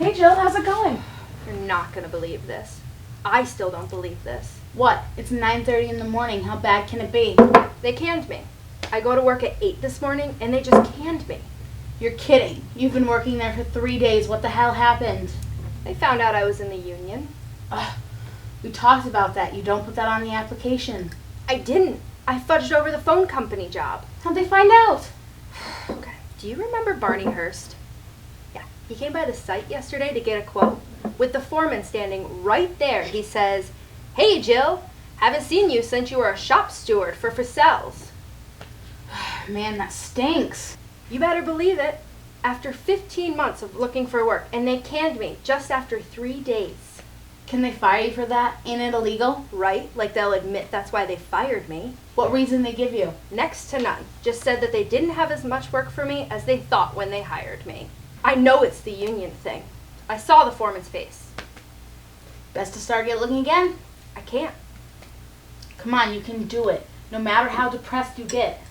Hey Jill, how's it going? You're not gonna believe this. I still don't believe this. What? It's 9:30 in the morning. How bad can it be? They canned me. I go to work at 8 this morning and they just canned me. You're kidding. You've been working there for 3 days. What the hell happened? They found out I was in the union. We talked about that. You don't put that on the application. I didn't. I fudged over the phone company job. How'd they find out? Okay. Do you remember Barney Hurst? Yeah. He came by the site yesterday to get a quote. With the foreman standing right there, he says, "Hey Jill, haven't seen you since you were a shop steward for Frisel's." Man, that stinks. You better believe it. After 15 months of looking for work, and they canned me just after 3 days. Can they fire you for that? Ain't it illegal? Right? Like they'll admit that's why they fired me. What reason they give you? Next to none. Just said that they didn't have as much work for me as they thought when they hired me. I know it's the union thing. I saw the foreman's face. Best to start looking again? I can't. Come on, you can do it. No matter how depressed you get.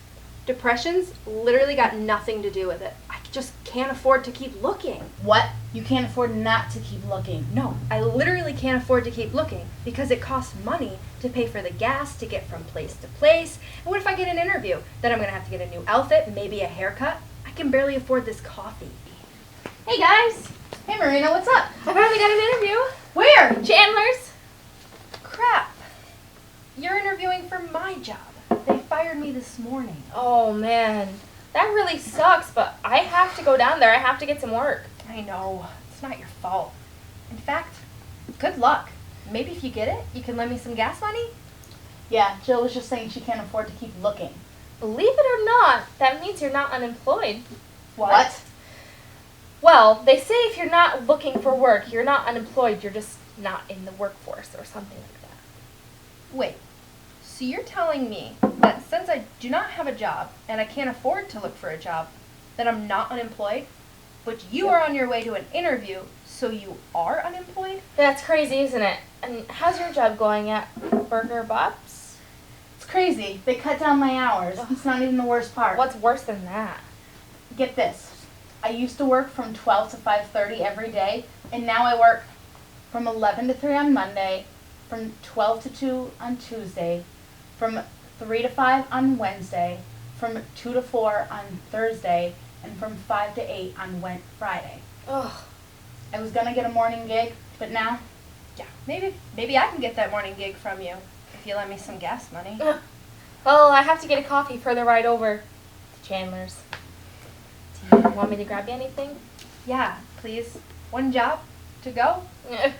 Depression's literally got nothing to do with it. I just can't afford to keep looking. What? You can't afford not to keep looking. No, I literally can't afford to keep looking because it costs money to pay for the gas to get from place to place. And what if I get an interview? Then I'm going to have to get a new outfit, maybe a haircut. I can barely afford this coffee. Hey guys! Hey Marina, what's up? I finally got an interview. Where? Chandler's. Crap. You're interviewing for my job. They fired me this morning. Oh man, that really sucks, but I have to go down there. I have to get some work. I know. It's not your fault. In fact, good luck. Maybe if you get it, you can lend me some gas money? Yeah, Jill was just saying she can't afford to keep looking. Believe it or not, that means you're not unemployed. What? Well, they say if you're not looking for work, you're not unemployed, you're just not in the workforce or something like that. Wait. So you're telling me that since I do not have a job and I can't afford to look for a job, that I'm not unemployed? But you are on your way to an interview, so you are unemployed? That's crazy, isn't it? And how's your job going at Burger Bob's? It's crazy. They cut down my hours. It's not even the worst part. What's worse than that? Get this. I used to work from 12 to 5:30 every day, and now I work from 11 to 3 on Monday, from 12 to 2 on Tuesday, from 3 to 5 on Wednesday, from 2 to 4 on Thursday, and from 5 to 8 on Friday. Ugh. I was going to get a morning gig, but now, Yeah, maybe I can get that morning gig from you if you lend me some gas money. Well, I have to get a coffee for the ride over to Chandler's. Do you want me to grab you anything? Yeah, please. One job to go,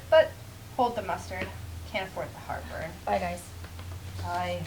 but hold the mustard. Can't afford the heartburn. Bye, guys. Bye.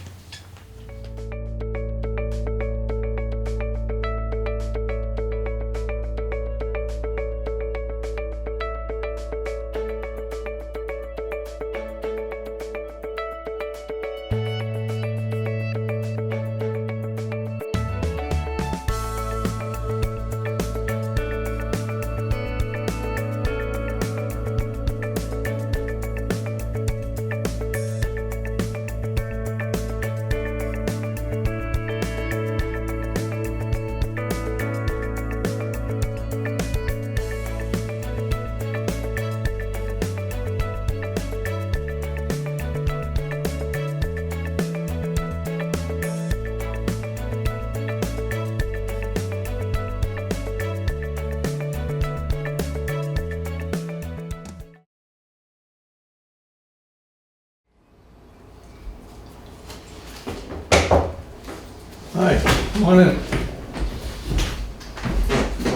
Hi, come on in.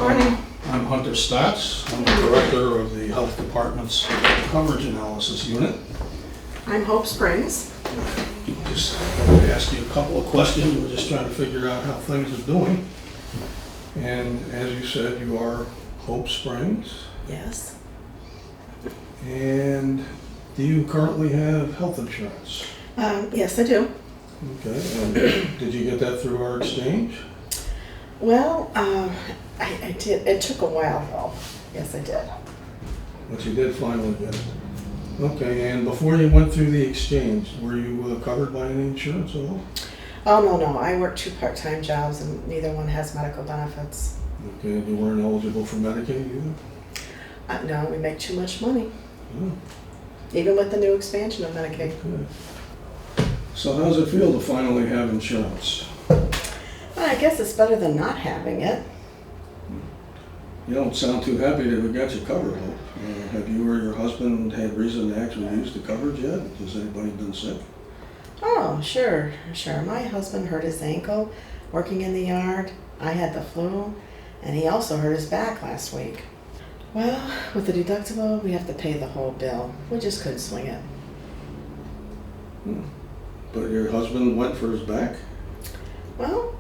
morning. I'm Hunter Stotts. I'm the director of the Health Department's Coverage Analysis Unit. I'm Hope Springs. Just wanted to ask you a couple of questions. We're just trying to figure out how things are doing. And as you said, you are Hope Springs. Yes. And do you currently have health insurance? Yes, I do. Okay, and did you get that through our exchange? Well, I did. It took a while, though. Yes, I did. But you did finally get it. Okay, and before you went through the exchange, were you covered by any insurance at all? Oh, no. I work 2 part-time jobs, and neither one has medical benefits. Okay, and you weren't eligible for Medicaid either? No, we make too much money, Hmm, even with the new expansion of Medicaid. good. So how does it feel to finally have insurance? Well, I guess it's better than not having it. You don't sound too happy that we got you covered, Hope. Have you or your husband had reason to actually use the coverage yet? Has anybody been sick? Oh, sure. My husband hurt his ankle working in the yard. I had the flu, and he also hurt his back last week. Well, with the deductible, we have to pay the whole bill. We just couldn't swing it. But your husband went for his back? Well,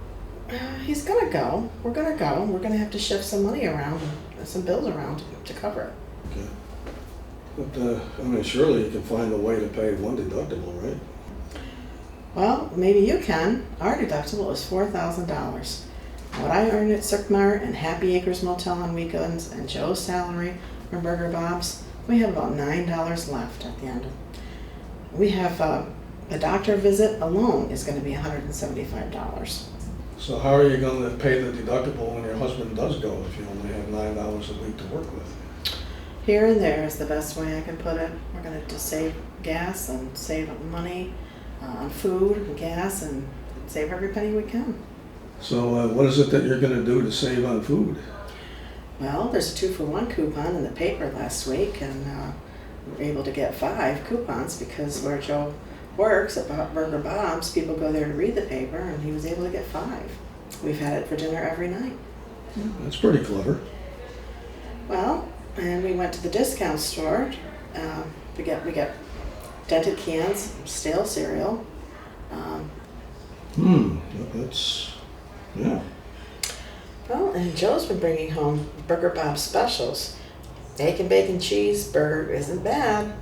he's gonna go. We're gonna go. We're gonna have to shift some money around, some bills around to cover it. Okay. But, I mean, surely you can find a way to pay one deductible, right? Well, maybe you can. Our deductible is $4,000. What I earn at Circmar and Happy Acres Motel on weekends and Joe's salary from Burger Bob's, we have about $9 left at the end. We have a doctor visit alone is going to be $175. So how are you going to pay the deductible when your husband does go if you only have $9 a week to work with? Here and there is the best way I can put it. We're going to just save gas and save money on food and gas and save every penny we can. So what is it that you're going to do to save on food? Well, there's a 2-for-1 coupon in the paper last week, and we were able to get 5 coupons because where Joe works at Burger Bob's, people go there to read the paper, and he was able to get 5. We've had it for dinner every night. That's pretty clever. Well, and we went to the discount store. We get dented cans, stale cereal. Yeah. Well, and Joe's been bringing home Burger Bob's specials. Egg and bacon cheeseburger isn't bad,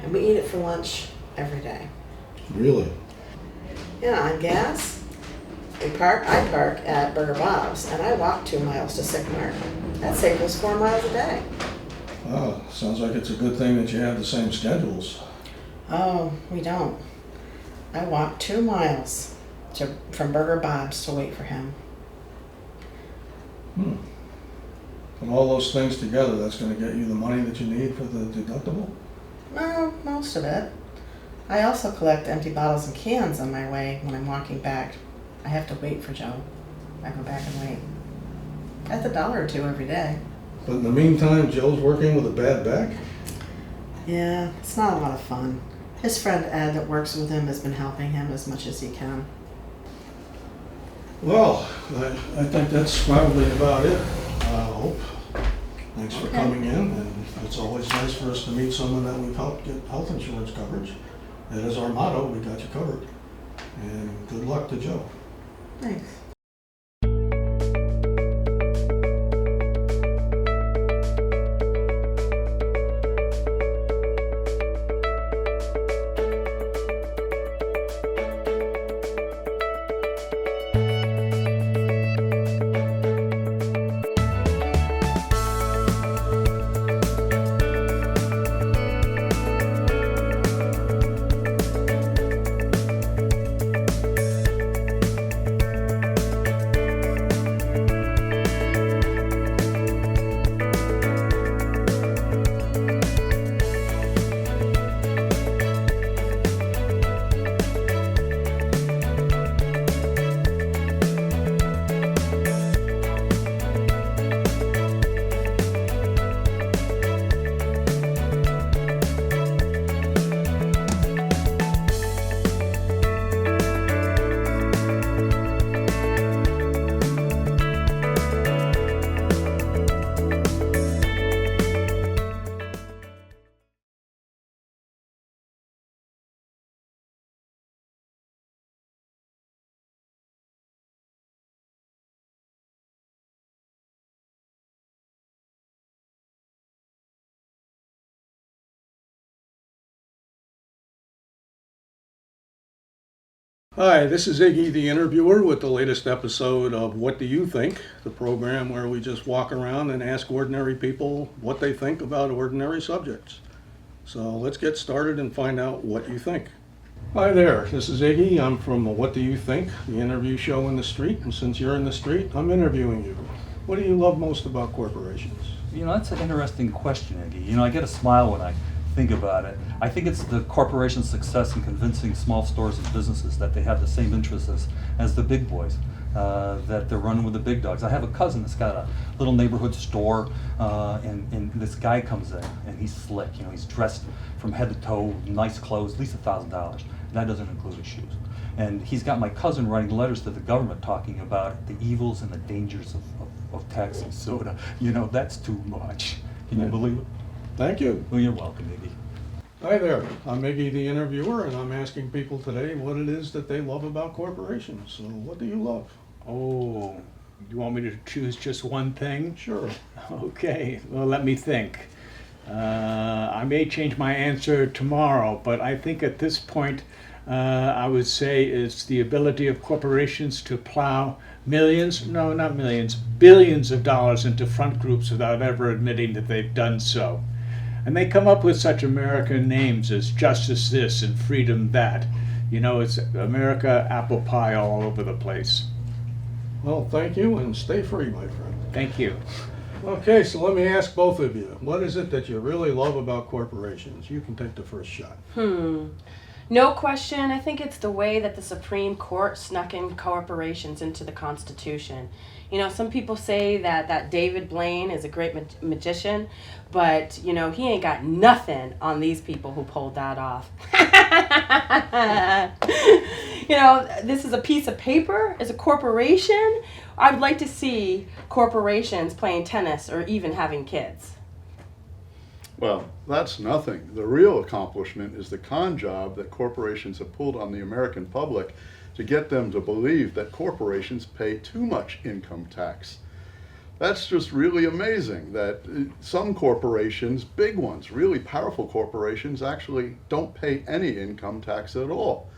and we eat it for lunch every day. Really? Yeah, on gas, I park at Burger Bob's, and I walk 2 miles to Sycamore. That saves us 4 miles a day. Wow, sounds like it's a good thing that you have the same schedules. Oh, we don't. I walk 2 miles from Burger Bob's to wait for him. And all those things together, that's going to get you the money that you need for the deductible? Well, most of it. I also collect empty bottles and cans on my way when I'm walking back. I have to wait for Joe. I go back and wait. That's $1 or $2 every day. But in the meantime, Joe's working with a bad back? Yeah, it's not a lot of fun. His friend Ed that works with him has been helping him as much as he can. Well, I think that's probably about it. Hope. Thanks for coming in, and it's always nice for us to meet someone that we've helped get health insurance coverage. That is our motto, we got you covered. And good luck to Joe. Thanks. Hi, this is Iggy, the interviewer, with the latest episode of What Do You Think? The program where we just walk around and ask ordinary people what they think about ordinary subjects. So let's get started and find out what you think. Hi there, this is Iggy. I'm from What Do You Think? The interview show in the street. And since you're in the street, I'm interviewing you. What do you love most about corporations? That's an interesting question, Iggy. I get a smile when I think about it. I think it's the corporation's success in convincing small stores and businesses that they have the same interests as the big boys, that they're running with the big dogs. I have a cousin that's got a little neighborhood store, and this guy comes in, and he's slick. He's dressed from head to toe, nice clothes, at least $1,000. That doesn't include his shoes. And he's got my cousin writing letters to the government talking about the evils and the dangers of taxing soda. That's too much. Can you believe it? Thank you. Well, you're welcome, Iggy. Hi there, I'm Iggy the interviewer, and I'm asking people today what it is that they love about corporations. So what do you love? Oh, you want me to choose just one thing? Sure. Okay, well, let me think. I may change my answer tomorrow, but I think at this point, I would say it's the ability of corporations to plow millions, no, not millions, billions of dollars into front groups without ever admitting that they've done so. And they come up with such American names as Justice This and Freedom That. It's America apple pie all over the place. Well, thank you, and stay free, my friend. Thank you. Okay, so let me ask both of you, what is it that you really love about corporations? You can take the first shot. No question, I think it's the way that the Supreme Court snuck in corporations into the Constitution. Some people say that David Blaine is a great magician, but, he ain't got nothing on these people who pulled that off. This is a piece of paper, it's a corporation. I'd like to see corporations playing tennis or even having kids. Well, that's nothing. The real accomplishment is the con job that corporations have pulled on the American public to get them to believe that corporations pay too much income tax. That's just really amazing that some corporations, big ones, really powerful corporations, actually don't pay any income tax at all.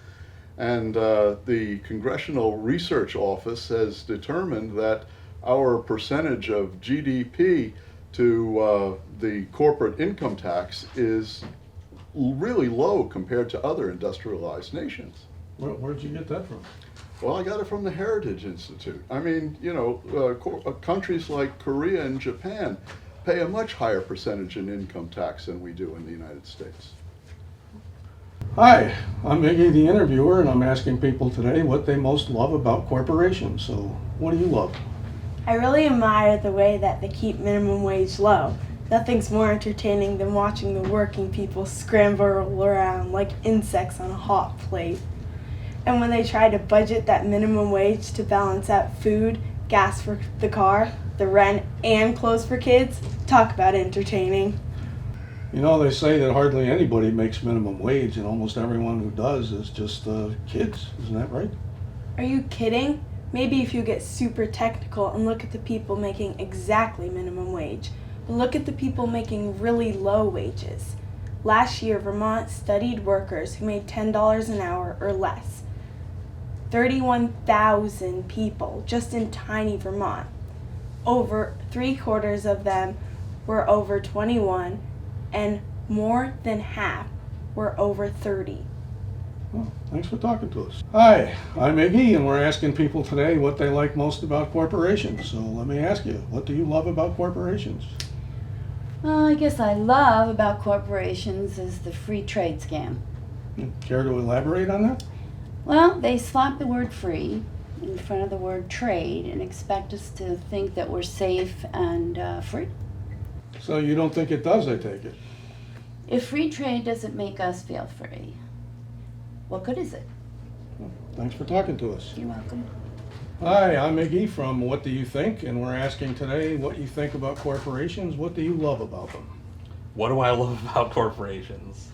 And the Congressional Research Office has determined that our percentage of GDP to the corporate income tax is really low compared to other industrialized nations. Where'd you get that from? Well, I got it from the Heritage Institute. I mean, countries like Korea and Japan pay a much higher percentage in income tax than we do in the United States. Hi, I'm Iggy the interviewer, and I'm asking people today what they most love about corporations. So what do you love? I really admire the way that they keep minimum wage low. Nothing's more entertaining than watching the working people scramble around like insects on a hot plate. And when they try to budget that minimum wage to balance out food, gas for the car, the rent, and clothes for kids, talk about entertaining. They say that hardly anybody makes minimum wage, and almost everyone who does is just kids. Isn't that right? Are you kidding? Maybe if you get super technical and look at the people making exactly minimum wage, but look at the people making really low wages. Last year, Vermont studied workers who made $10 an hour or less. 31,000 people just in tiny Vermont. Over 3/4 of them were over 21, and more than half were over 30. Well, thanks for talking to us. Hi, I'm Iggy, and we're asking people today what they like most about corporations. So let me ask you, what do you love about corporations? Well, I guess I love about corporations is the free trade scam. Care to elaborate on that? Well, they slap the word free in front of the word trade and expect us to think that we're safe and free. So you don't think it does, I take it? If free trade doesn't make us feel free, what good is it? Well, thanks for talking to us. You're welcome. Hi, I'm Iggy from What Do You Think? And we're asking today what you think about corporations. What do you love about them? What do I love about corporations?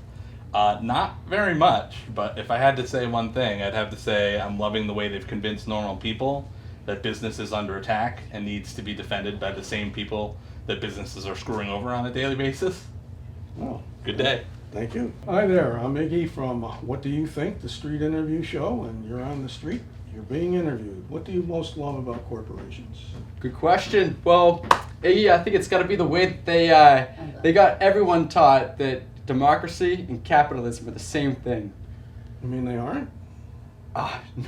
Not very much, but if I had to say one thing, I'd have to say I'm loving the way they've convinced normal people that business is under attack and needs to be defended by the same people that businesses are screwing over on a daily basis. Oh, good day. Thank you. Hi there, I'm Iggy from What Do You Think? The street interview show, and you're on the street. You're being interviewed. What do you most love about corporations? Good question. Well, Iggy, I think it's got to be the way that they got everyone taught that democracy and capitalism are the same thing. You mean they aren't?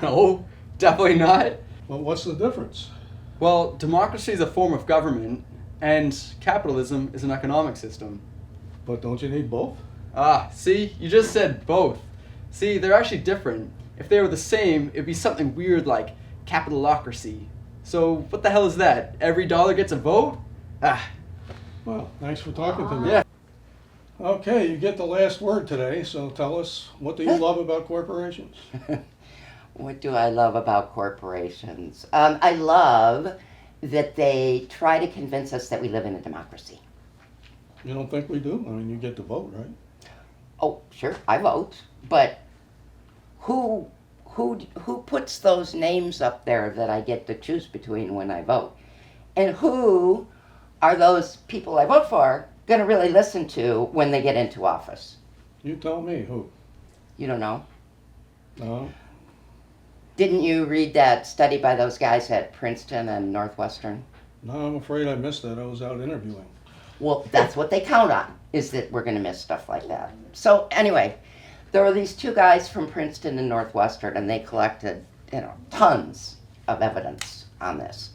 No, definitely not. Well, what's the difference? Well, democracy is a form of government, And capitalism is an economic system. But don't you need both? Ah, see? You just said both. See, they're actually different. If they were the same, it'd be something weird like capitalocracy. So what the hell is that? Every dollar gets a vote? Ah. Well, thanks for talking to me. Yeah. Okay, you get the last word today, so tell us, what do you love about corporations? What do I love about corporations? I love that they try to convince us that we live in a democracy. You don't think we do? I mean, you get to vote, right? Oh, sure, I vote, but who puts those names up there that I get to choose between when I vote? And who are those people I vote for going to really listen to when they get into office? You tell me, who? You don't know? No? Didn't you read that study by those guys at Princeton and Northwestern? No, I'm afraid I missed that. I was out interviewing. Well, that's what they count on, is that we're going to miss stuff like that. So anyway, there were these two guys from Princeton and Northwestern, and they collected, tons of evidence on this.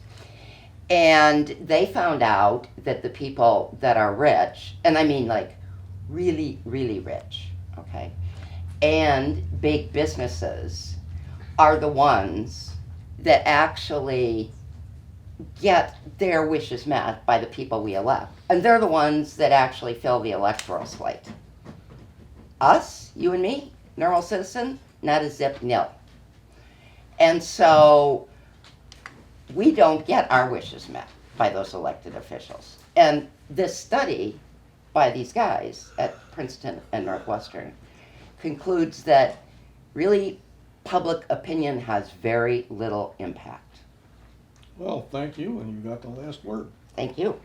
And they found out that the people that are rich, and I mean like really, really rich, okay, and big businesses are the ones that actually get their wishes met by the people we elect. And they're the ones that actually fill the electoral slate. Us, you and me, normal citizen, not a zip, nil. And so we don't get our wishes met by those elected officials. And this study by these guys at Princeton and Northwestern concludes that really public opinion has very little impact. Well, thank you, and you got the last word. Thank you.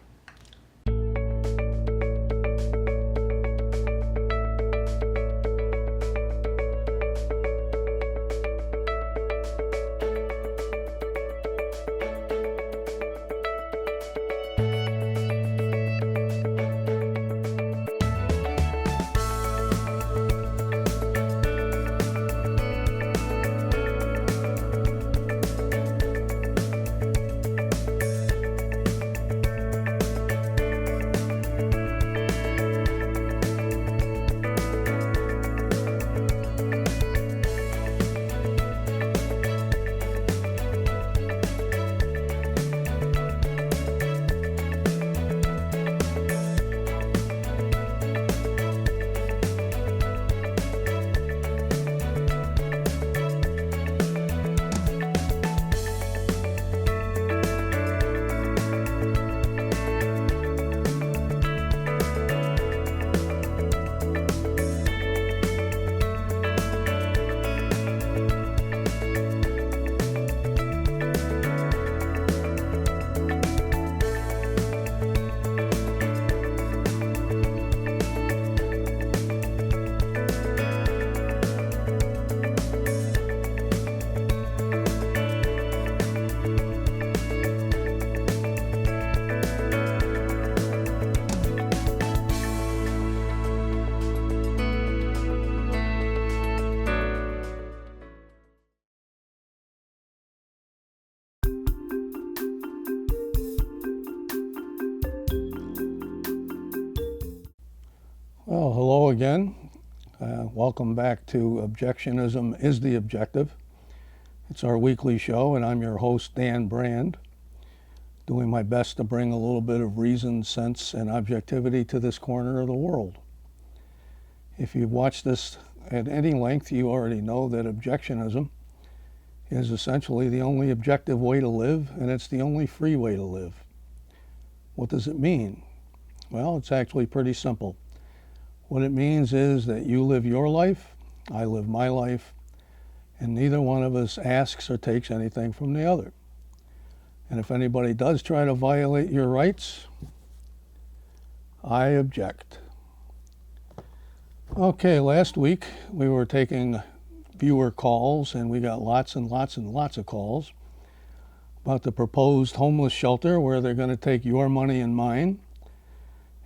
Well, hello again. Welcome back to Objectionism is the Objective. It's our weekly show, and I'm your host, Dan Brand, doing my best to bring a little bit of reason, sense, and objectivity to this corner of the world. If you've watched this at any length, you already know that objectionism is essentially the only objective way to live, and it's the only free way to live. What does it mean? Well, it's actually pretty simple. What it means is that you live your life, I live my life, and neither one of us asks or takes anything from the other. And if anybody does try to violate your rights, I object. Okay, last week we were taking viewer calls, and we got lots and lots and lots of calls about the proposed homeless shelter where they're going to take your money and mine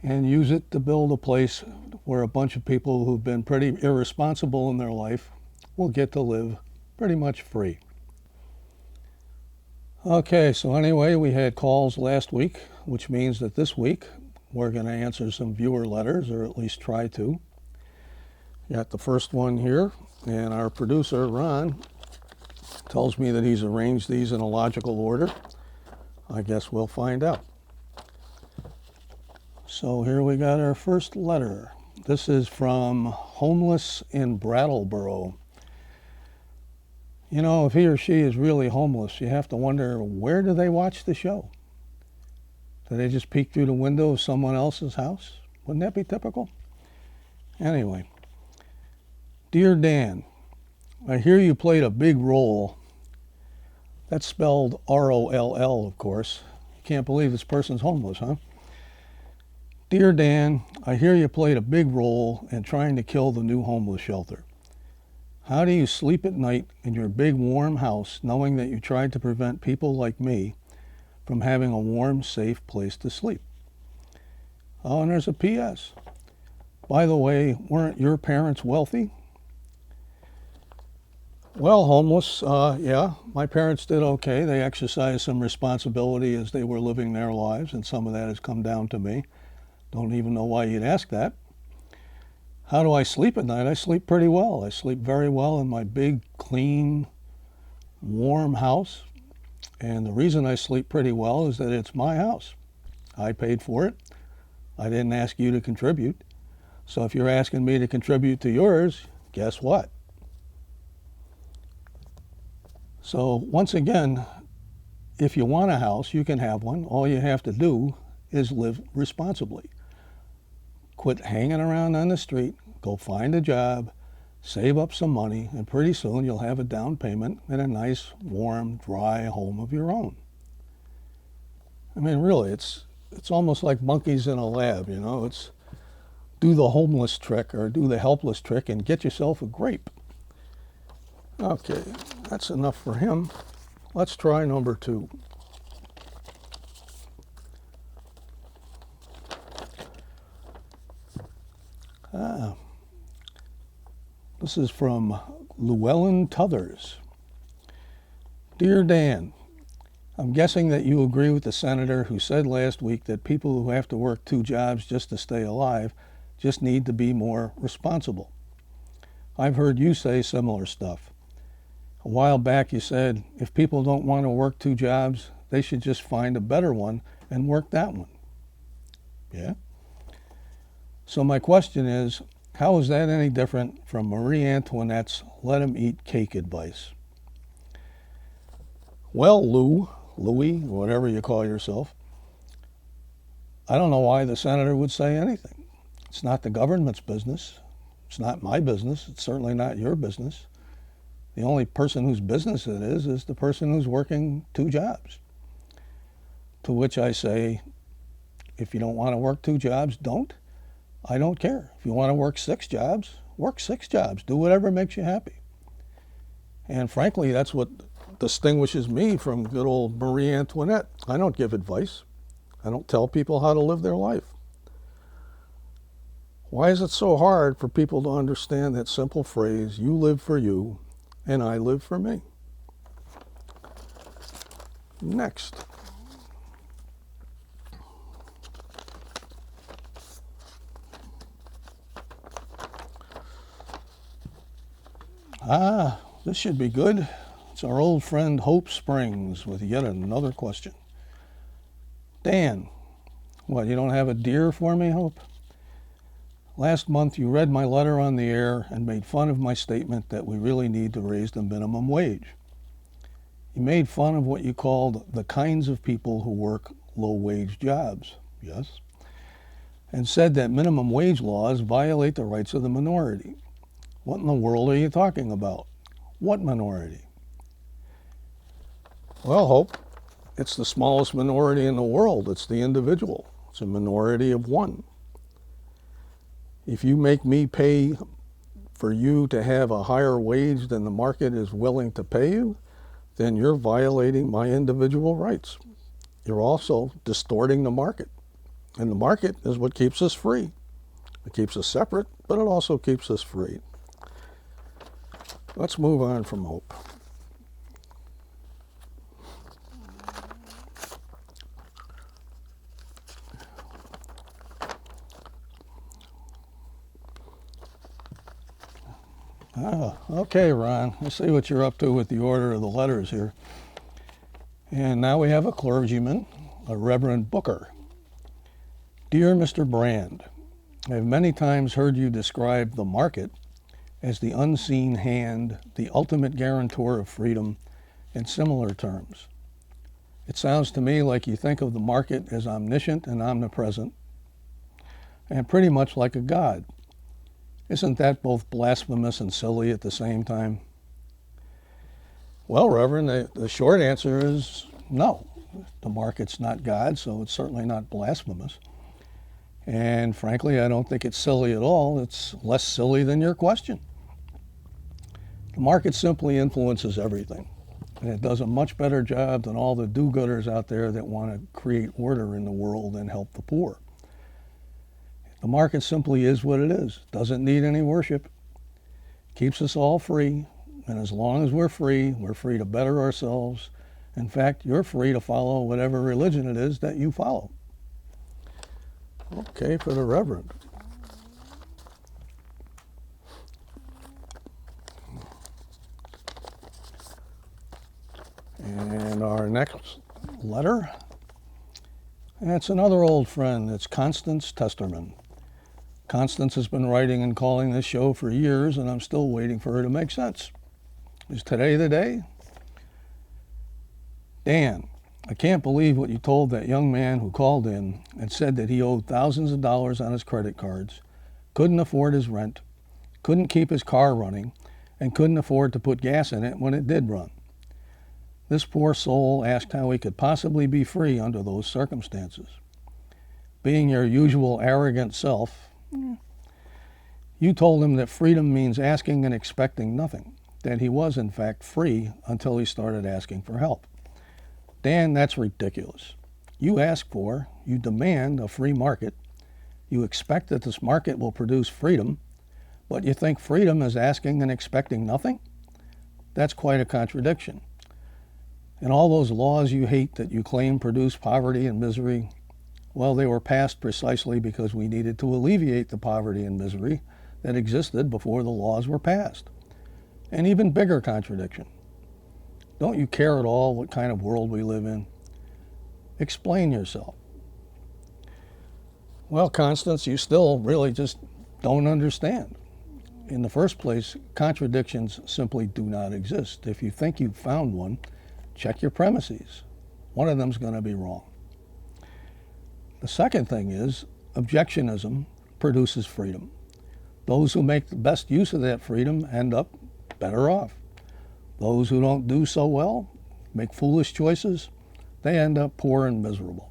and use it to build a place where a bunch of people who've been pretty irresponsible in their life will get to live pretty much free. Okay, so anyway, we had calls last week, which means that this week we're going to answer some viewer letters, or at least try to. Got the first one here, and our producer, Ron, tells me that he's arranged these in a logical order. I guess we'll find out. So here we got our first letter. This is from Homeless in Brattleboro. You know, if he or she is really homeless, you have to wonder, where do they watch the show? Do they just peek through the window of someone else's house? Wouldn't that be typical? Anyway, Dear Dan, I hear you played a big role. That's spelled R-O-L-L, of course. You can't believe this person's homeless, huh? Dear Dan, I hear you played a big role in trying to kill the new homeless shelter. How do you sleep at night in your big warm house knowing that you tried to prevent people like me from having a warm, safe place to sleep? Oh, and there's a P.S. By the way, weren't your parents wealthy? Well, homeless, yeah, my parents did okay. They exercised some responsibility as they were living their lives, and some of that has come down to me. Don't even know why you'd ask that. How do I sleep at night? I sleep pretty well. I sleep very well in my big, clean, warm house. And the reason I sleep pretty well is that it's my house. I paid for it. I didn't ask you to contribute. So if you're asking me to contribute to yours, guess what? So once again, if you want a house, you can have one. All you have to do is live responsibly. Quit hanging around on the street, go find a job, save up some money, and pretty soon you'll have a down payment and a nice, warm, dry home of your own. I mean, really, it's almost like monkeys in a lab, you know. It's do the homeless trick or do the helpless trick and get yourself a grape. Okay, that's enough for him. Let's try number 2. This is from Llewellyn Tuthers. Dear Dan, I'm guessing that you agree with the senator who said last week that people who have to work 2 jobs just to stay alive just need to be more responsible. I've heard you say similar stuff. A while back you said if people don't want to work 2 jobs, they should just find a better one and work that one. Yeah? So my question is, how is that any different from Marie Antoinette's let 'em eat cake advice? Well, Louie, whatever you call yourself, I don't know why the senator would say anything. It's not the government's business. It's not my business. It's certainly not your business. The only person whose business it is the person who's working 2 jobs. To which I say, if you don't want to work 2 jobs, don't. I don't care. If you want to work 6 jobs, work 6 jobs. Do whatever makes you happy. And frankly, that's what distinguishes me from good old Marie Antoinette. I don't give advice. I don't tell people how to live their life. Why is it so hard for people to understand that simple phrase, you live for you and I live for me? Next. This should be good. It's our old friend Hope Springs with yet another question. Dan, what, you don't have a deer for me, Hope? Last month you read my letter on the air and made fun of my statement that we really need to raise the minimum wage. You made fun of what you called the kinds of people who work low-wage jobs, yes, and said that minimum wage laws violate the rights of the minority. What in the world are you talking about? What minority? Well, Hope, it's the smallest minority in the world. It's the individual. It's a minority of one. If you make me pay for you to have a higher wage than the market is willing to pay you, then you're violating my individual rights. You're also distorting the market. And the market is what keeps us free. It keeps us separate, but it also keeps us free. Let's move on from Hope. Okay, Ron. I see what you're up to with the order of the letters here. And now we have a clergyman, a Reverend Booker. Dear Mr. Brand, I have many times heard you describe the market as the unseen hand, the ultimate guarantor of freedom, in similar terms. It sounds to me like you think of the market as omniscient and omnipresent, and pretty much like a god. Isn't that both blasphemous and silly at the same time? Well, Reverend, the short answer is no. The market's not God, so it's certainly not blasphemous. And frankly, I don't think it's silly at all. It's less silly than your question. The market simply influences everything, and it does a much better job than all the do-gooders out there that want to create order in the world and help the poor. The market simply is what it is. It doesn't need any worship. It keeps us all free, and as long as we're free to better ourselves. In fact, you're free to follow whatever religion it is that you follow. Okay, for the Reverend. And our next letter, that's another old friend. It's Constance Testerman. Constance has been writing and calling this show for years, and I'm still waiting for her to make sense. Is today the day? Dan, I can't believe what you told that young man who called in and said that he owed thousands of dollars on his credit cards, couldn't afford his rent, couldn't keep his car running, and couldn't afford to put gas in it when it did run. This poor soul asked how he could possibly be free under those circumstances. Being your usual arrogant self, you told him that freedom means asking and expecting nothing, that he was in fact free until he started asking for help. Dan, that's ridiculous. You ask for, you demand a free market, you expect that this market will produce freedom, but you think freedom is asking and expecting nothing? That's quite a contradiction. And all those laws you hate that you claim produce poverty and misery, well, they were passed precisely because we needed to alleviate the poverty and misery that existed before the laws were passed. An even bigger contradiction. Don't you care at all what kind of world we live in? Explain yourself. Well, Constance, you still really just don't understand. In the first place, contradictions simply do not exist. If you think you've found one, check your premises. One of them's going to be wrong. The second thing is, objectionism produces freedom. Those who make the best use of that freedom end up better off. Those who don't do so well, make foolish choices, they end up poor and miserable.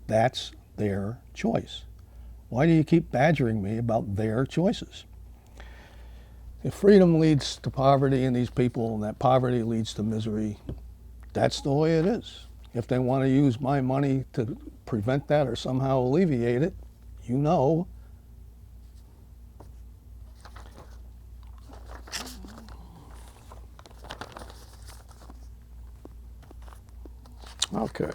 That's their choice. Why do you keep badgering me about their choices? If freedom leads to poverty in these people and that poverty leads to misery, that's the way it is. If they want to use my money to prevent that or somehow alleviate it, you know. Okay.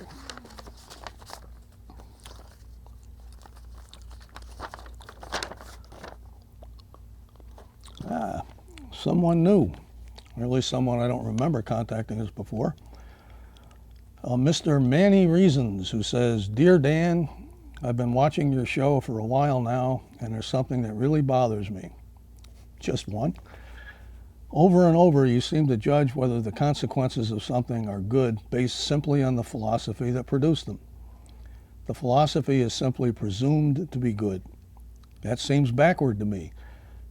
Someone new, or at least someone I don't remember contacting us before. Mr. Manny Reasons, who says, Dear Dan, I've been watching your show for a while now, and there's something that really bothers me. Just one. Over and over, you seem to judge whether the consequences of something are good based simply on the philosophy that produced them. The philosophy is simply presumed to be good. That seems backward to me.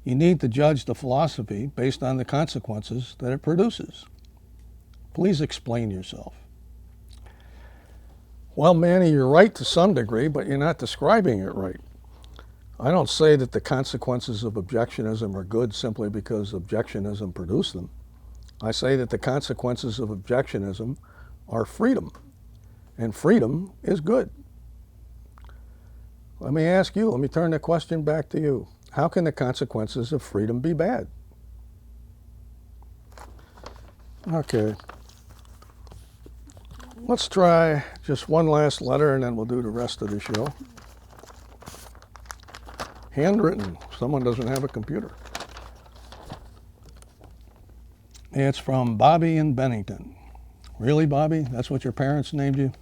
You need to judge the philosophy based on the consequences that it produces. Please explain yourself. Well, Manny, you're right to some degree, but you're not describing it right. I don't say that the consequences of objectionism are good simply because objectionism produced them. I say that the consequences of objectionism are freedom, and freedom is good. Let me turn the question back to you. How can the consequences of freedom be bad? Okay. Let's try just one last letter and then we'll do the rest of the show. Handwritten. Someone doesn't have a computer. It's from Bobby in Bennington. Really, Bobby? That's what your parents named you?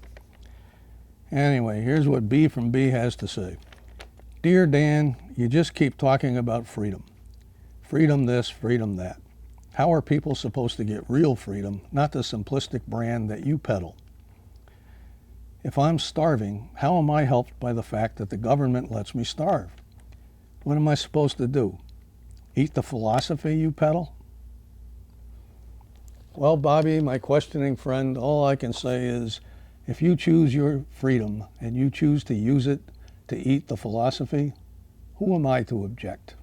Anyway, here's what B from B has to say. Dear Dan, you just keep talking about freedom. Freedom this, freedom that. How are people supposed to get real freedom, not the simplistic brand that you peddle? If I'm starving, how am I helped by the fact that the government lets me starve? What am I supposed to do? Eat the philosophy you peddle? Well, Bobby, my questioning friend, all I can say is, if you choose your freedom and you choose to use it to eat the philosophy, who am I to object?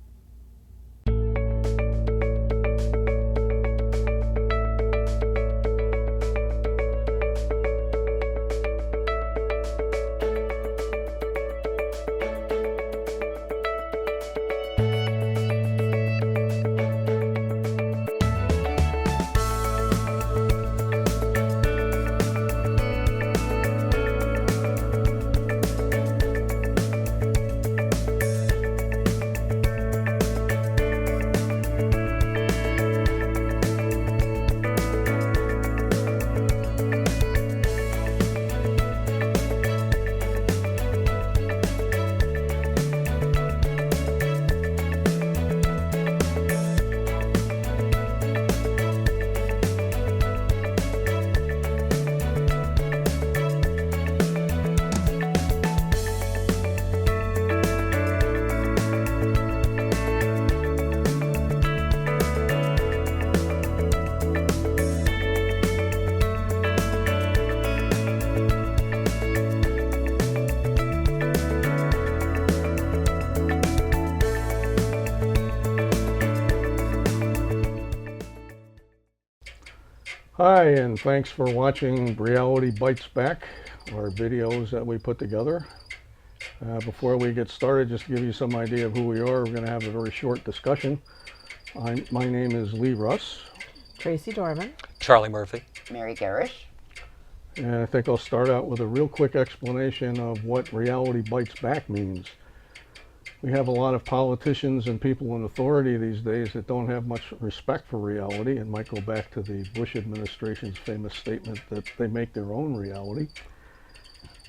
Hi, and thanks for watching Reality Bites Back, our videos that we put together. Before we get started, just to give you some idea of who we are, we're going to have a very short discussion. My name is Lee Russ. Tracy Dorman. Charlie Murphy. Mary Garish. And I think I'll start out with a real quick explanation of what Reality Bites Back means. We have a lot of politicians and people in authority these days that don't have much respect for reality. It might go back to the Bush administration's famous statement that they make their own reality.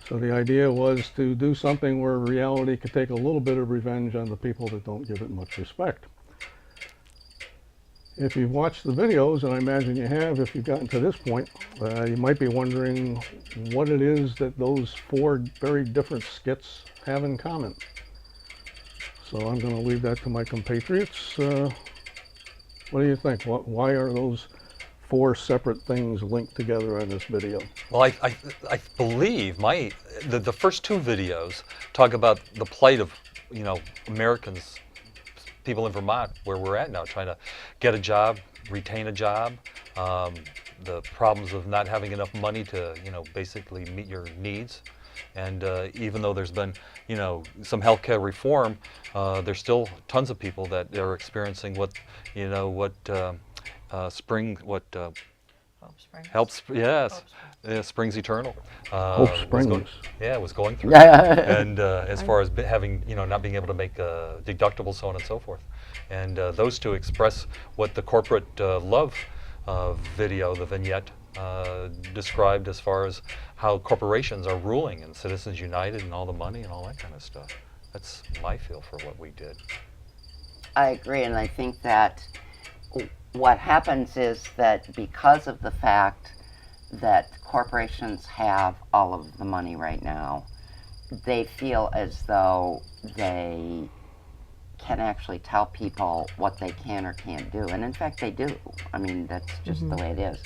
So the idea was to do something where reality could take a little bit of revenge on the people that don't give it much respect. If you've watched the videos, and I imagine you have, if you've gotten to this point, you might be wondering what it is that those 4 very different skits have in common. So I'm going to leave that to my compatriots. What do you think? Why are those 4 separate things linked together in this video? Well, I believe the first 2 videos talk about the plight of, Americans, people in Vermont, where we're at now, trying to get a job, retain a job, the problems of not having enough money to, basically meet your needs. And even though there's been, some healthcare reform, there's still tons of people that are experiencing Springs Eternal. Hope Springs. Was going through. And as far as having, not being able to make deductibles, so on and so forth. And those 2 express what the corporate love video, the vignette, described as far as how corporations are ruling and Citizens United and all the money and all that kind of stuff. That's my feel for what we did. I agree, and I think that what happens is that because of the fact that corporations have all of the money right now, they feel as though they can actually tell people what they can or can't do. And in fact, they do. I mean, that's just the way it is.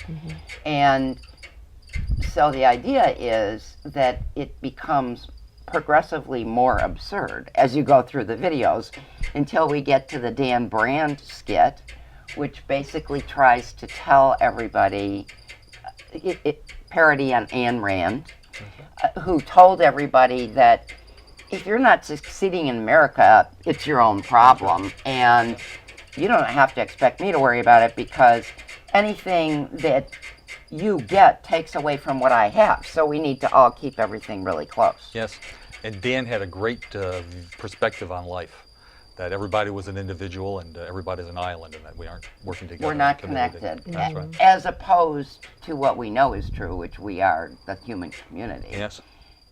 And so the idea is that it becomes progressively more absurd as you go through the videos until we get to the Dan Brand skit, which basically tries to tell everybody, parody on Ayn Rand, who told everybody that if you're not succeeding in America, it's your own problem, and you don't have to expect me to worry about it because anything that you get takes away from what I have. So we need to all keep everything really close. Yes, and Dan had a great perspective on life. that everybody was an individual and everybody's an island, and that we aren't working together. We're in not a community. connected. That's right. As opposed to what we know is true, which we are, the human community. Yes.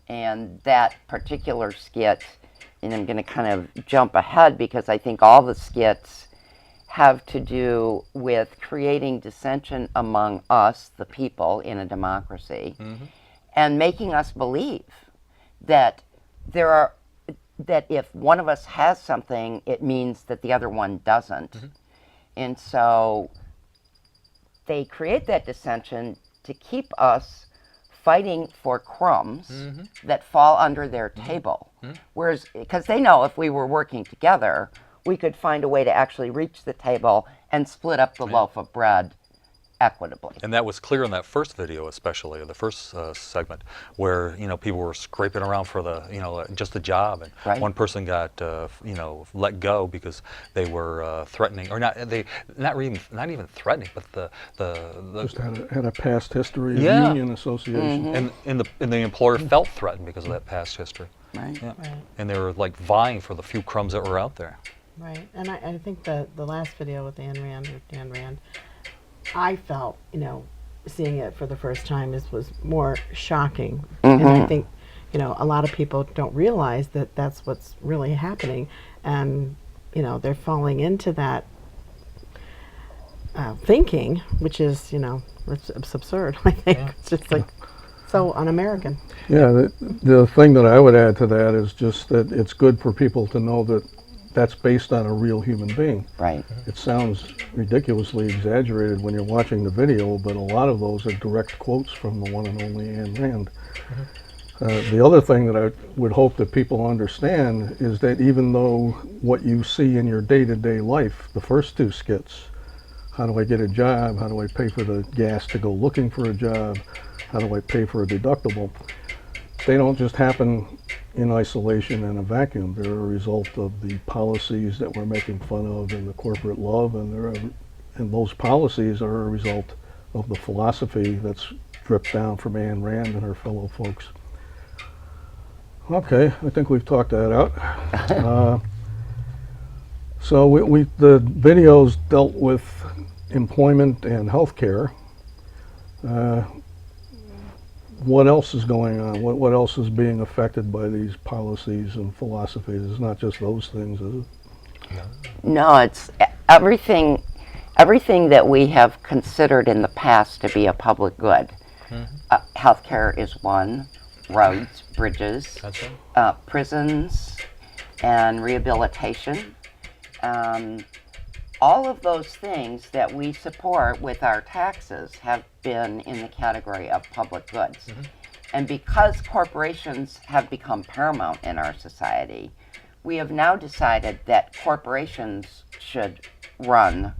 And that particular skit, and I'm going to kind of jump ahead because I think all the skits have to do with creating dissension among us, the people, in a democracy, and making us believe that that if one of us has something, it means that the other one doesn't. And so they create that dissension to keep us fighting for crumbs that fall under their table. Whereas, because they know if we were working together, we could find a way to actually reach the table and split up the loaf of bread equitably. And that was clear in that first video, especially the first segment, where people were scraping around for the just a job, and one person got let go because they were threatening, or not even threatening, but the just had a past history of Yeah. union association, and the employer felt threatened because of that past history. Right. Yeah. Right. And they were like vying for the few crumbs that were out there. Right, and I think that the last video with Dan Rand, I felt, seeing it for the first time was more shocking. And I think, a lot of people don't realize that that's what's really happening. And, they're falling into that thinking, which is, it's absurd, I think. It's just like so un-American. Yeah, the thing that I would add to that is just that it's good for people to know that that's based on a real human being. Right. It sounds ridiculously exaggerated when you're watching the video, but a lot of those are direct quotes from the one and only Ayn Rand. The other thing that I would hope that people understand is that even though what you see in your day-to-day life, the first two skits, how do I get a job, how do I pay for the gas to go looking for a job, how do I pay for a deductible, they don't just happen in isolation and a vacuum. They're a result of the policies that we're making fun of and the corporate love, and those policies are a result of the philosophy that's dripped down from Ayn Rand and her fellow folks. Okay, I think we've talked that out. So the videos dealt with employment and healthcare. What else is going on? What else is being affected by these policies and philosophies? It's not just those things, is it? No, it's everything that we have considered in the past to be a public good. Healthcare is one, roads, bridges, prisons, and rehabilitation. All of those things that we support with our taxes have been in the category of public goods. And because corporations have become paramount in our society, we have now decided that corporations should run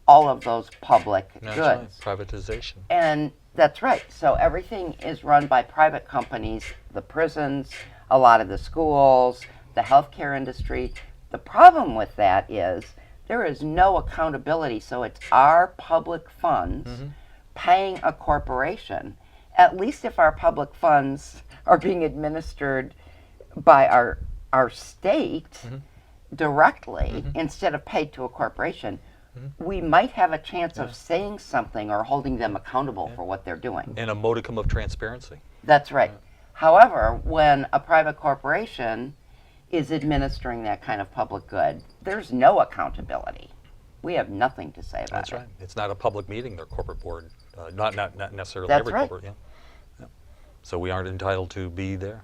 all of those public goods. Right. Privatization. And that's right. So everything is run by private companies, the prisons, a lot of the schools, the healthcare industry. The problem with that is there is no accountability, so it's our public funds paying a corporation. At least if our public funds are being administered by our state directly instead of paid to a corporation, we might have a chance of saying something or holding them accountable for what they're doing. And a modicum of transparency. That's right. However, when a private corporation is administering that kind of public good, there's no accountability. We have nothing to say about it. That's right. It's not a public meeting, their corporate board. Not necessarily That's every right. corporate, yeah. So we aren't entitled to be there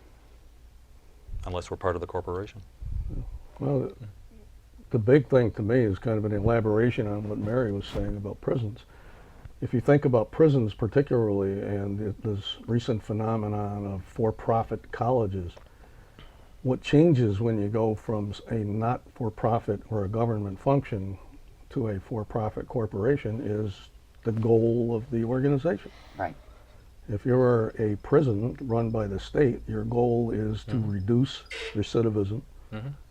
unless we're part of the corporation. Well, the big thing to me is kind of an elaboration on what Mary was saying about prisons. If you think about prisons particularly, and this recent phenomenon of for-profit colleges, what changes when you go from a not-for-profit or a government function to a for-profit corporation is the goal of the organization. Right. If you're a prison run by the state, your goal is to reduce recidivism,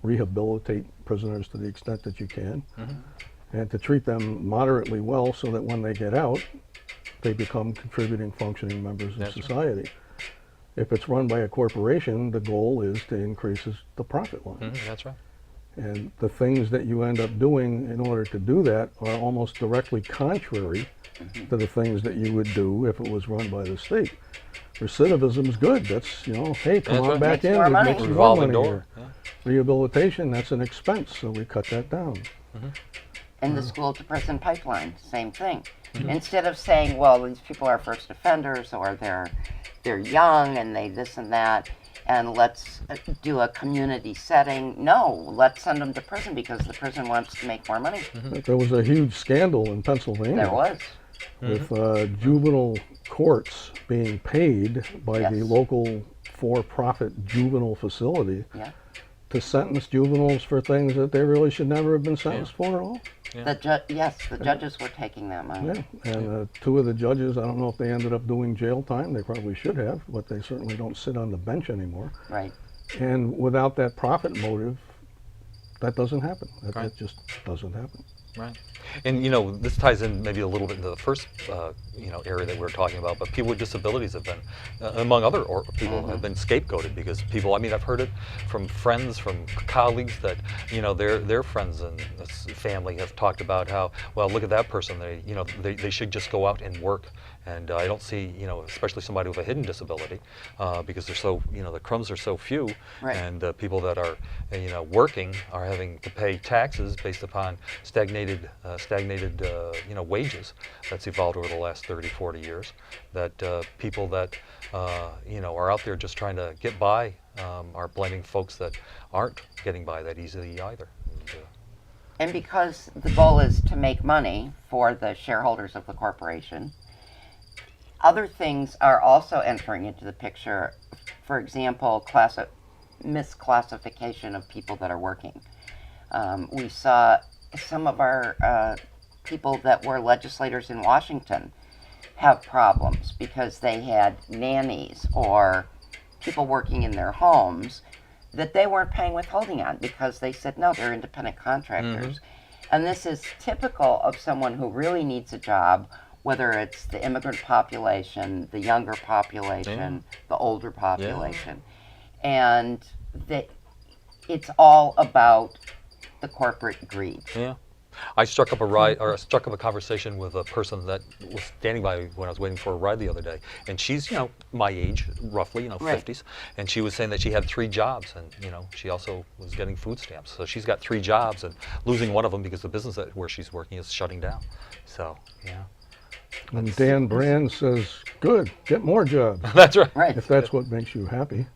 rehabilitate prisoners to the extent that you can, and to treat them moderately well so that when they get out, they become contributing, functioning members of society. Right. If it's run by a corporation, the goal is to increase the profit line. That's right. And the things that you end up doing in order to do that are almost directly contrary to the things that you would do if it was run by the state. Recidivism is good. That's, hey, come on back in, we make some more money here. Rehabilitation, that's an expense, so we cut that down. And the school to prison pipeline, same thing. Instead of saying, well, these people are first offenders, or they're young and they this and that, and let's do a community setting. No, let's send them to prison because the prison wants to make more money. There was a huge scandal in Pennsylvania. There was. With juvenile courts being paid by the local for-profit juvenile facility to sentence juveniles for things that they really should never have been sentenced for at all. The judges were taking that money. Yeah, and two of the judges, I don't know if they ended up doing jail time. They probably should have, but they certainly don't sit on the bench anymore. Right. And without that profit motive, that doesn't happen. That just doesn't happen. Right. And this ties in maybe a little bit into the first area that we were talking about, but people with disabilities have been, among other people, have been scapegoated because people, I've heard it from friends, from colleagues that, their friends and family have talked about how, well, look at that person, they should just go out and work. And I don't see, especially somebody with a hidden disability, because they're so, the crumbs are so few, and people that are, working are having to pay taxes based upon stagnated, wages that's evolved over the last 30, 40 years. That people that, are out there just trying to get by are blaming folks that aren't getting by that easily either. And because the goal is to make money for the shareholders of the corporation, other things are also entering into the picture. For example, misclassification of people that are working. We saw some of our people that were legislators in Washington have problems because they had nannies or people working in their homes that they weren't paying withholding on because they said, no, they're independent contractors. And this is typical of someone who really needs a job, whether it's the immigrant population, the younger population, the older population. And it's all about the corporate greed. Yeah. I struck up a conversation with a person that was standing by when I was waiting for a ride the other day, and she's my age, roughly, 50s, and she was saying that she had 3 jobs, and she also was getting food stamps. So she's got 3 jobs and losing one of them because the business where she's working is shutting down. So And Dan Brand says, good, get more jobs. That's right. If that's what makes you happy.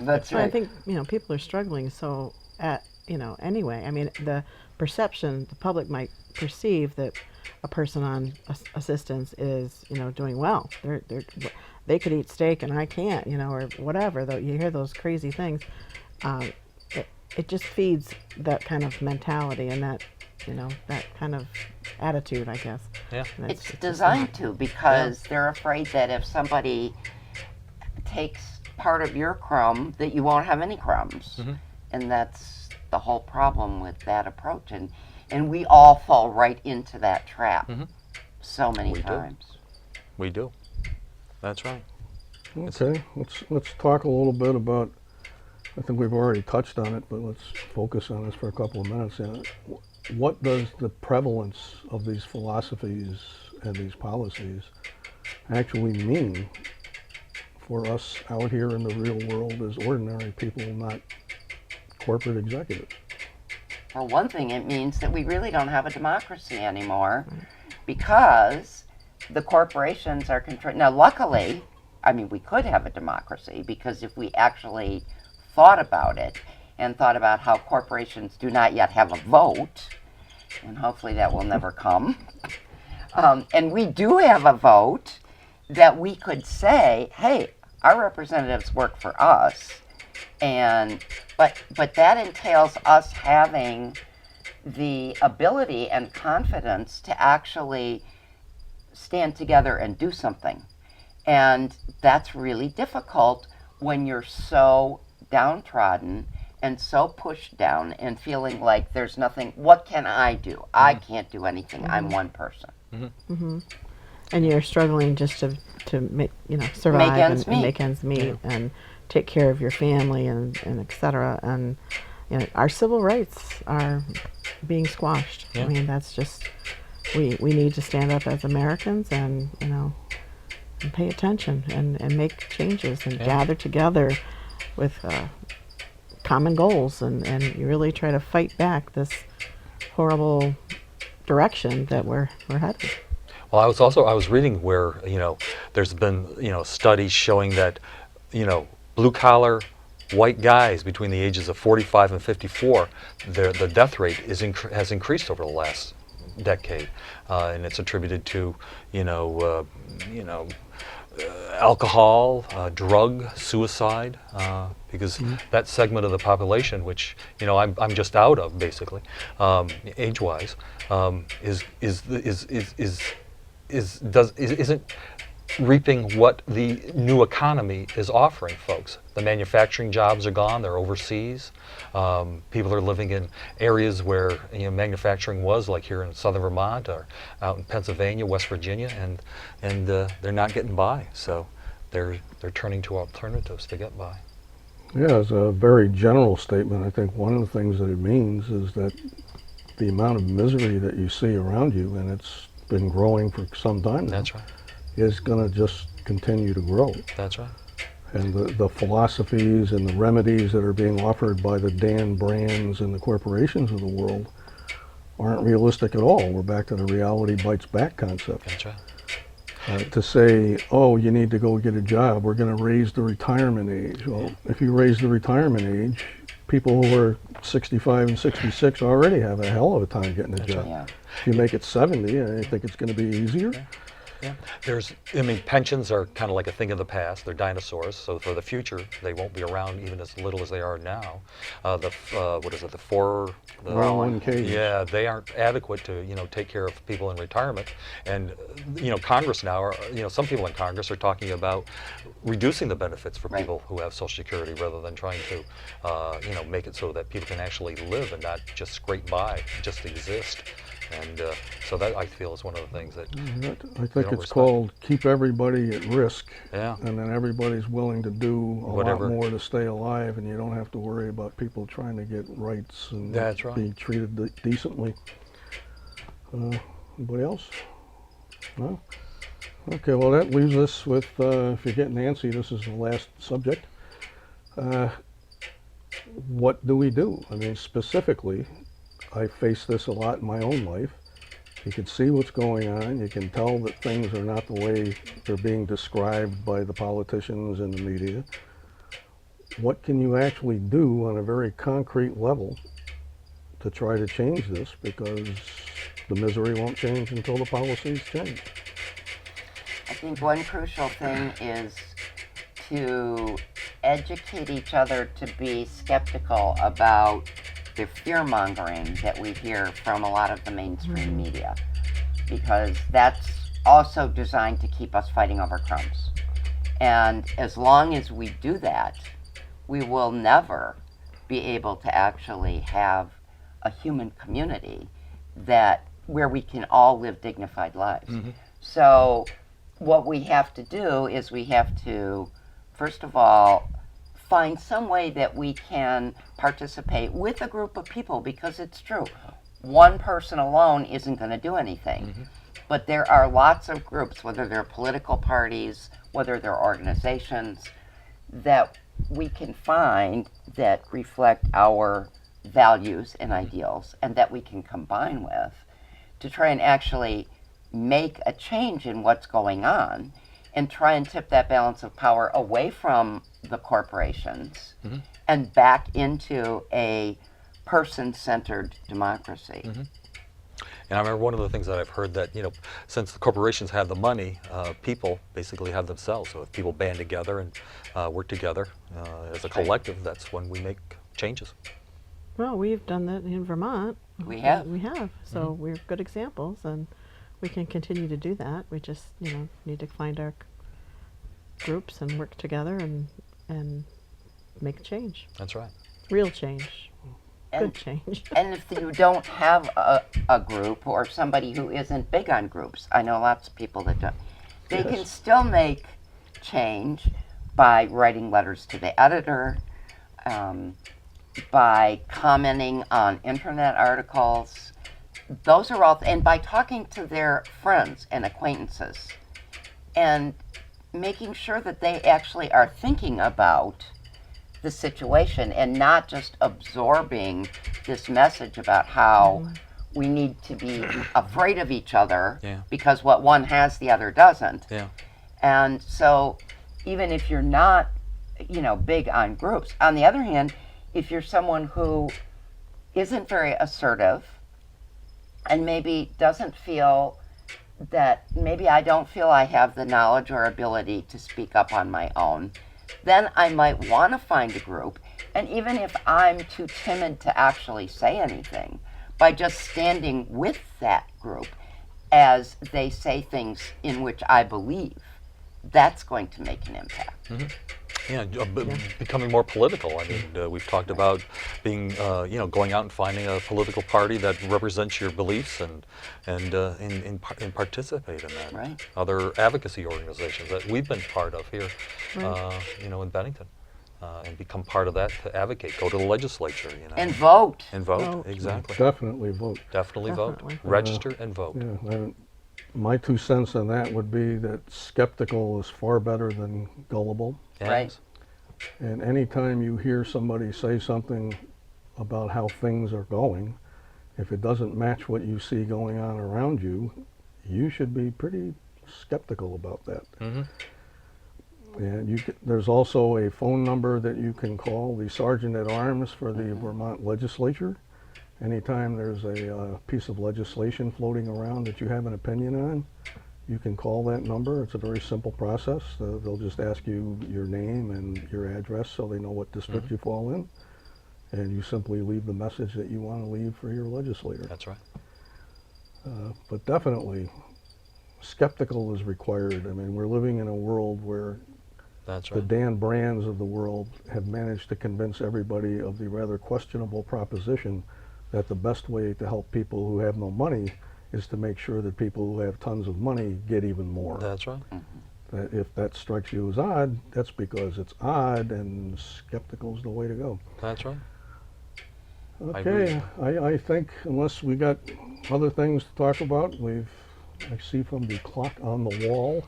That's right. I think, people are struggling, so anyway, the perception, the public might perceive that a person on assistance is, doing well. They could eat steak and I can't, or whatever, though you hear those crazy things. It just feeds that kind of mentality and that, that kind of attitude, I guess. Yeah. It's designed to, because they're afraid that if somebody takes part of your crumb, that you won't have any crumbs. And that's the whole problem with that approach. And we all fall right into that trap so many times. We do. That's right. Okay, let's talk a little bit about, I think we've already touched on it, but let's focus on this for a couple of minutes. What does the prevalence of these philosophies and these policies actually mean for us out here in the real world as ordinary people, not corporate executives? For one thing, it means that we really don't have a democracy anymore because the corporations are controlling. Now, luckily, we could have a democracy because if we actually thought about it and thought about how corporations do not yet have a vote, and hopefully that will never come, and we do have a vote, that we could say, hey, our representatives work for us, but that entails us having the ability and confidence to actually stand together and do something. And that's really difficult when you're so downtrodden and so pushed down and feeling like there's nothing. What can I do? I can't do anything. I'm one person. And you're struggling just to make, survive and make ends meet and take care of your family and et cetera. And you know, our civil rights are being squashed. Yeah. I mean, that's just, we need to stand up as Americans and, you know, and pay attention and make changes and gather together with common goals and you really try to fight back this horrible direction that we're headed. Well, I was reading where, you know, there's been, you know, studies showing that, you know, blue collar white guys between the ages of 45 and 54, the death rate has increased over the last decade, and it's attributed to, alcohol, drug, suicide, because that segment of the population, which, you know, I'm just out of basically, age-wise, isn't reaping what the new economy is offering folks. The manufacturing jobs are gone; they're overseas. People are living in areas where, you know, manufacturing was, like here in southern Vermont or out in Pennsylvania, West Virginia, and they're not getting by. So they're turning to alternatives to get by. Yeah, as a very general statement, I think one of the things that it means is that the amount of misery that you see around you, and it's been growing for some time now. That's right. Is going to just continue to grow. That's right. And the philosophies and the remedies that are being offered by the Dan Brands and the corporations of the world aren't realistic at all. We're back to the reality bites back concept. That's right. To say, oh, you need to go get a job, we're going to raise the retirement age. Well, if you raise the retirement age, people who are 65 and 66 already have a hell of a time getting a That's job. right. Yeah. If you make it 70, I think it's going to be easier. Yeah. Pensions are kind of like a thing of the past. They're dinosaurs, so for the future, they won't be around even as little as they are now. The 401ks. Yeah, they aren't adequate to, you know, take care of people in retirement. And, you know, Congress now, some people in Congress are talking about reducing the benefits for people who have Social Security rather than trying to, make it so that people can actually live and not just scrape by, just exist. And so that, I feel, is one of the things that I think it's called keep everybody at risk. Yeah. And then everybody's willing to do Whatever. lot more to stay alive, and you don't have to worry about people trying to get rights and That's right. be treated decently. Anybody else? No? Okay, well that leaves us with, if you're getting antsy, this is the last subject. What do we do? I mean, specifically, I face this a lot in my own life. You can see what's going on. You can tell that things are not the way they're being described by the politicians and the media. What can you actually do on a very concrete level to try to change this? Because the misery won't change until the policies change. I think one crucial thing is to educate each other to be skeptical about the fear-mongering that we hear from a lot of the mainstream media, because that's also designed to keep us fighting over crumbs. And as long as we do that, we will never be able to actually have a human community where we can all live dignified lives. Mm-hmm. So what we have to do is we have to, first of all, find some way that we can participate with a group of people, because it's true, one person alone isn't going to do anything. Mm-hmm. But there are lots of groups, whether they're political parties, whether they're organizations, that we can find that reflect our values and ideals, and that we can combine with to try and actually make a change in what's going on, and try and tip that balance of power away from the corporations and back into a person-centered democracy. Mm-hmm. And I remember one of the things that I've heard that, since the corporations have the money, people basically have themselves. So if people band together and work together as a collective, that's when we make changes. Well, we've done that in Vermont. We have. We have. So we're good examples, and we can continue to do that. We just, need to find our groups and work together and make a change. That's right. Real change. And, good change. And if you don't have a group, or somebody who isn't big on groups, I know lots of people that don't, they can still make change by writing letters to the editor, by commenting on internet articles. Those are all, and by talking to their friends and acquaintances and making sure that they actually are thinking about the situation and not just absorbing this message about how we need to be afraid of each other because what one has the other doesn't. And so even if you're not, big on groups, on the other hand, if you're someone who isn't very assertive and maybe doesn't feel that maybe I don't feel I have the knowledge or ability to speak up on my own, then I might want to find a group. And even if I'm too timid to actually say anything, by just standing with that group as they say things in which I believe, that's going to make an impact. Yeah, becoming more political. I mean, we've talked about being, going out and finding a political party that represents your beliefs and participate in that. Right. Other advocacy organizations that we've been part of here, in Bennington, and become part of that to advocate. Go to the legislature, and vote. And vote, exactly. Definitely vote. Definitely vote. Register and vote. Yeah, my 2 cents on that would be that skeptical is far better than gullible. Yes. Right. And anytime you hear somebody say something about how things are going, if it doesn't match what you see going on around you, you should be pretty skeptical about that. And there's also a phone number that you can call, the Sergeant at Arms for the Vermont Legislature. Anytime there's a piece of legislation floating around that you have an opinion on, you can call that number. It's a very simple process. They'll just ask you your name and your address so they know what district you fall in. And you simply leave the message that you want to leave for your legislator. That's right. But definitely, skeptical is required. I mean, we're living in a world where the Dan Brands of the world have managed to convince everybody of the rather questionable proposition that the best way to help people who have no money is to make sure that people who have tons of money get even more. That's right. That if that strikes you as odd, that's because it's odd, and skeptical is the way to go. That's right. Okay, I think unless we got other things to talk about, I see from the clock on the wall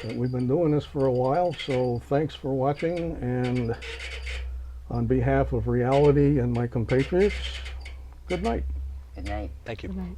that we've been doing this for a while, so thanks for watching, and on behalf of reality and my compatriots, good night. Good night. Thank you. Good night.